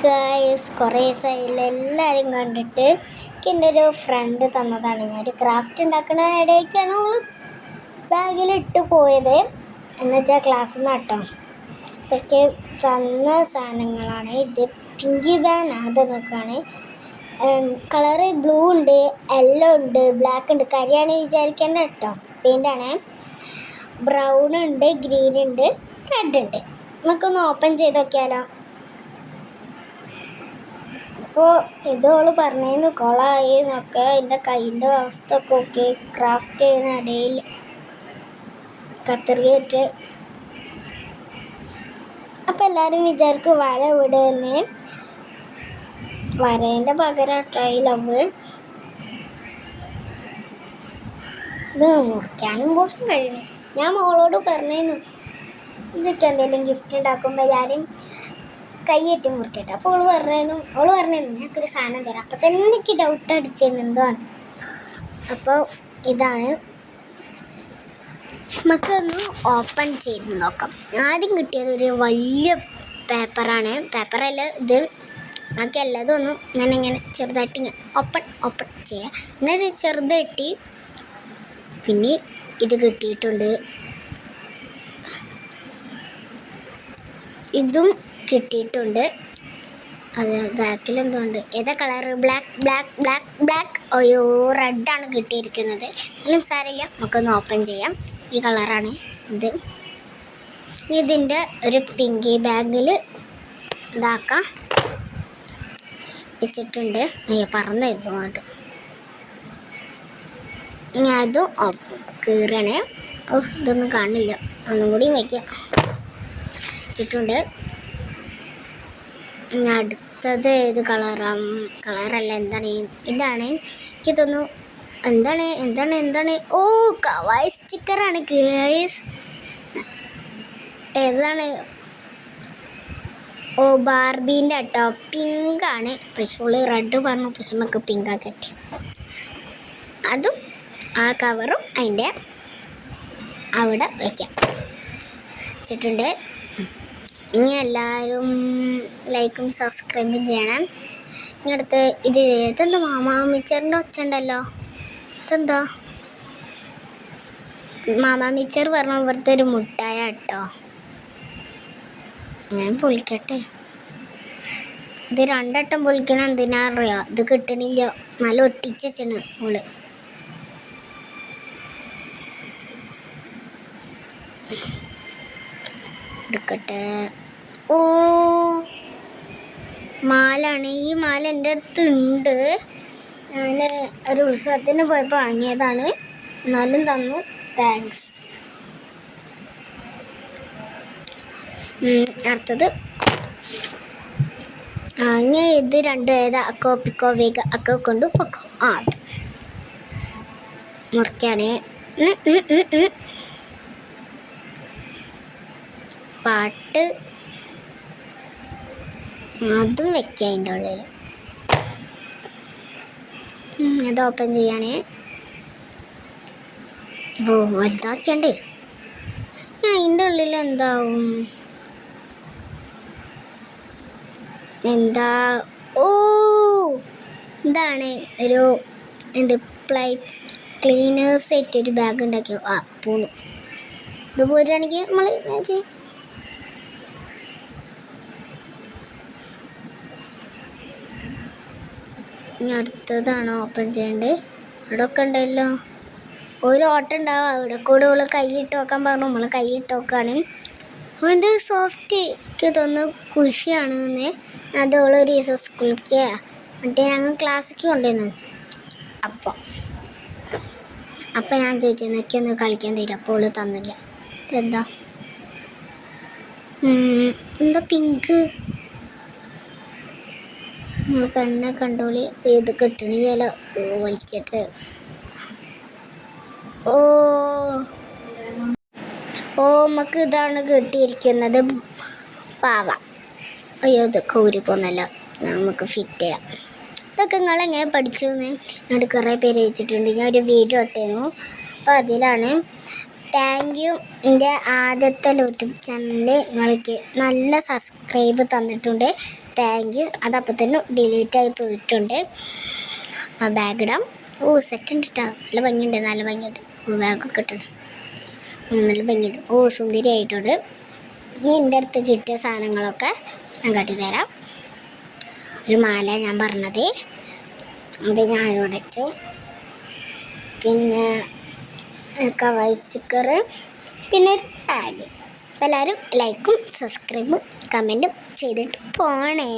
Guys, കുറേ ദിവസമായില്ല എല്ലാവരും കണ്ടിട്ട്. എനിക്ക് എൻ്റെ ഒരു ഫ്രണ്ട് തന്നതാണ്. ഞാനൊരു ക്രാഫ്റ്റ് ഉണ്ടാക്കുന്ന ഇടയ്ക്കാണ് അവൾ ബാഗിലിട്ട് പോയത്. എന്നുവെച്ചാൽ ക്ലാസ്സിൽ നിന്ന് കേട്ടോ. അപ്പോൾ എനിക്ക് തന്ന സാധനങ്ങളാണ് ഇത്. പിങ്കി ബാൻ അത് നോക്കുകയാണ്. കളറ് ബ്ലൂ ഉണ്ട്, യെല്ലോ ഉണ്ട്, ബ്ലാക്ക് ഉണ്ട്. കരിയാണ് വിചാരിക്കേണ്ട കേട്ടോ, പെയിൻ്റാണ്. ബ്രൗൺ ഉണ്ട്, ഗ്രീൻ ഉണ്ട്, റെഡ് ഉണ്ട്. നമുക്കൊന്ന് ഓപ്പൺ ചെയ്ത് നോക്കിയാലോ. അപ്പോൾ ഇതോള് പറഞ്ഞേന്ന് കൊളായി എന്നൊക്കെ. എൻ്റെ കയ്യിൻ്റെ അവസ്ഥ ഒക്കെ ഓക്കെ. ക്രാഫ്റ്റ് ചെയ്യുന്ന ഇടയിൽ കത്രികയിട്ട്. അപ്പം എല്ലാവരും വിചാരിക്കും വര ഇവിടെ തന്നെ. വരേൻ്റെ പകരം ട്രൈ ലവ്. ഇത് മുറിക്കാനും പോലും കഴിഞ്ഞു. ഞാൻ മോളോട് പറഞ്ഞേന്നു ഇതൊക്കെ എന്തെങ്കിലും ഗിഫ്റ്റ് ഉണ്ടാക്കുമ്പോൾ ഞാനും കൈയ്യേറ്റി മുറിക്കട്ടെ. അപ്പോൾ അവള് പറഞ്ഞിരുന്നു ഞങ്ങൾക്കൊരു സാധനം തരാം. അപ്പം തന്നെ എനിക്ക് ഡൗട്ട് അടിച്ചിരുന്നു എന്താണ്. അപ്പോൾ ഇതാണ്, നമുക്കൊന്ന് ഓപ്പൺ ചെയ്ത് നോക്കാം. ആദ്യം കിട്ടിയത് ഒരു വലിയ പേപ്പറാണ്. പേപ്പറല്ല ഇത്. ബാക്കി എല്ലാതും ഒന്നും ഇങ്ങനെ ചെറുതായിട്ട് ഇങ്ങനെ ഓപ്പൺ ചെയ്യാം. എന്നിട്ട് ചെറുതായിട്ട് പിന്നെ ഇത് കിട്ടിയിട്ടുണ്ട്. ഇതും കിട്ടിയിട്ടുണ്ട്. അത് ബാക്കിൽ എന്തോ ഉണ്ട്. ഏതാ കളറ്? ബ്ലാക്ക്. അയ്യോ, റെഡാണ് കിട്ടിയിരിക്കുന്നത്. എന്നാലും സാരമില്ല, നമുക്കൊന്ന് ഓപ്പൺ ചെയ്യാം. ഈ കളറാണ് ഇത്. ഇതിൻ്റെ ഒരു പിങ്കി ബാഗിൽ ഇതാക്കാം വെച്ചിട്ടുണ്ട്. അയ്യോ, പറന്നായിരുന്നു അങ്ങോട്ട്. ഇനി അതും കീറണേ. ഇതൊന്നും കാണില്ല, ഒന്നും കൂടി വയ്ക്കാം വെച്ചിട്ടുണ്ട്. അടുത്തത് ഏത് കളറല്ല, എന്താണ് ഇതാണ്. എനിക്ക് തോന്നുന്നു എന്താണ് ഓ, കവായ് സ്റ്റിക്കറാണ് ഗേയ്സ്. ഏതാണ്? ഓ, ബാർബീൻ്റെ കേട്ടോ. പിങ്കാണ്. പക്ഷെ ഉള്ളി റെഡ് പറഞ്ഞു, പക്ഷെ നമുക്ക് പിങ്കാ കിട്ടി. അതും ആ കവറും അതിൻ്റെ അവിടെ വയ്ക്കാം വെച്ചിട്ടുണ്ട്. ഇനി എല്ലാവരും ലൈക്കും സബ്സ്ക്രൈബും ചെയ്യണം. ഇനി അടുത്ത് ഇത് ഇതെന്താ മാമാമിച്ചറിൻ്റെ ഒച്ച ഉണ്ടല്ലോ. അതെന്താ? മാമാമിച്ചർ പറഞ്ഞ ഇവിടുത്തെ ഒരു മുട്ടായ കേട്ടോ. ഞാൻ പൊളിക്കട്ടെ. ഇത് 2 വട്ടം പൊളിക്കണം. എന്തിനാ അറിയാം, ഇത് കിട്ടണില്ല. നല്ല ഒട്ടിച്ചാണ് ഓള്. എടുക്കട്ടെ. ഓ, മാലാണ്. ഈ മാല എൻ്റെ അടുത്തുണ്ട്. ഞാൻ ഒരു ഉത്സവത്തിന് പോയപ്പോൾ വാങ്ങിയതാണ്. എന്നാലും തന്നു, താങ്ക്സ്. അടുത്തത് ഞാൻ ഇത് 2 ഏതാ അക്കോ പിക്കോ വേഗ അക്കോ കൊണ്ട് പൊക്കോ. അത് മുറിക്കാനേ. പാട്ട് അതും വെക്കാം അതിൻ്റെ ഉള്ളിൽ. അത് ഓപ്പൺ ചെയ്യാനേ. ഓ, വലുതാക്കേണ്ടി വരും. അതിൻ്റെ ഉള്ളിൽ എന്താവും? എന്താ? ഓ, ഇതാണ് ഒരു ക്ലീനേഴ്സ് ആയിട്ട് ഒരു ബാഗ് ഉണ്ടാക്കിയോ. പോന്നു. ഇത് പോരുകയാണെങ്കിൽ നമ്മൾ ഞാൻ ചെയ്യും. ഇനി അടുത്തതാണ് ഓപ്പൺ ചെയ്യേണ്ടത്. ഇവിടെ ഒക്കെ ഉണ്ടല്ലോ ഒരു ഓട്ടം ഉണ്ടാവും. അവിടെ കൂടെ ഉള്ള കൈയിട്ട് നോക്കാൻ പറഞ്ഞു. നമ്മൾ കൈയിട്ട് നോക്കുകയാണ്. ഇത് സോഫ്റ്റ്. എനിക്ക് തോന്നുന്നു കുഷിയാണെന്ന്. അതോളൊരു ദിവസം സ്കൂളിലേക്ക് മറ്റേ ഞങ്ങൾ ക്ലാസ്സിലേക്ക് കൊണ്ടുവന്നു. അപ്പം ഞാൻ ചോദിച്ചത് എനിക്കൊന്ന് കളിക്കാൻ തരും. അപ്പോൾ അവള് തന്നില്ല. ഇതെന്താ? എന്താ പിങ്ക്? നമ്മൾ കണ്ടോളി. ഏത് കിട്ടണില്ലല്ലോ. വലിക്കട്ടെ. ഓ, നമുക്ക് ഇതാണ് കിട്ടിയിരിക്കുന്നത്. പാവ. അയ്യോ, ഇതൊക്കെ ഊരിപ്പോന്നല്ലോ. നമുക്ക് ഫിറ്റ് ചെയ്യാം. ഇതൊക്കെ നിങ്ങളെങ്ങനെ പഠിച്ചതെന്ന് ഞാൻ കുറേ പേര് വെച്ചിട്ടുണ്ട്. ഞാൻ ഒരു വീഡിയോ ഇട്ടിരുന്നു. അപ്പോൾ അതിലാണ്. Thank you. എൻ്റെ ആദ്യത്തെ യൂട്യൂബ് ചാനലിൽ നിങ്ങൾക്ക് നല്ല സബ്സ്ക്രൈബ് തന്നിട്ടുണ്ട്. Thank you. അതപ്പോൾ തന്നെ ഡിലീറ്റായി പോയിട്ടുണ്ട്. ആ ബാഗ് ഇടാം. സെറ്റ് ഉണ്ട് കേട്ടോ. നല്ല ഭംഗിയുണ്ട്. ബാഗൊക്കെ ഇട്ടത് നല്ല ഭംഗിയുണ്ട്. സുന്ദരിയായിട്ടുണ്ട്. ഇനി എൻ്റെ അടുത്ത് കിട്ടിയ സാധനങ്ങളൊക്കെ ഞാൻ കാട്ടിത്തരാം. ഒരു മാല ഞാൻ പറഞ്ഞത്, അത് ഞാൻ ഉടച്ചു. പിന്നെ കവായി സ്റ്റിക്കർ, പിന്നെ ഒരു ബാഗ്. അപ്പോൾ എല്ലാവരും ലൈക്കും സബ്സ്ക്രൈബും കമൻറ്റും ചെയ്തിട്ട് പോണേ.